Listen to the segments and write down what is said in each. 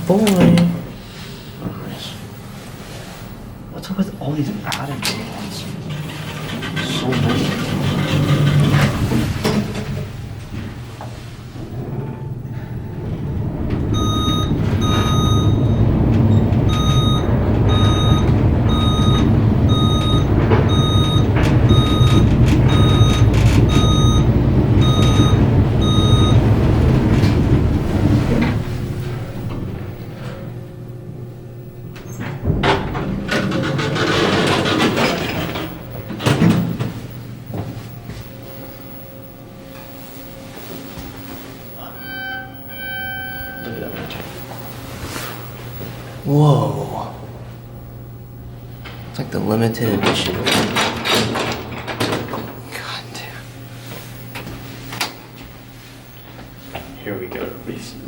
boy. Nice. What's up with all these added ones? So many. Look at that magic. Whoa. It's like the limited edition. God damn. Here we go. Recent.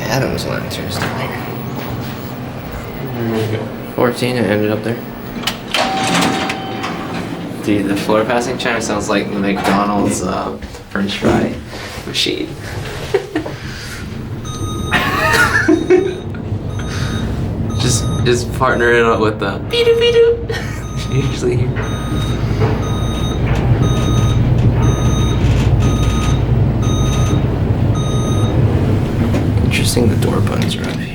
Adam's lanterns down here. Here we go. 14, it ended up there. Dude, the floor passing chime sounds like McDonald's French fry machine. just partnering up with the beedoo beedoo. Usually here. Interesting, the door buttons are up here.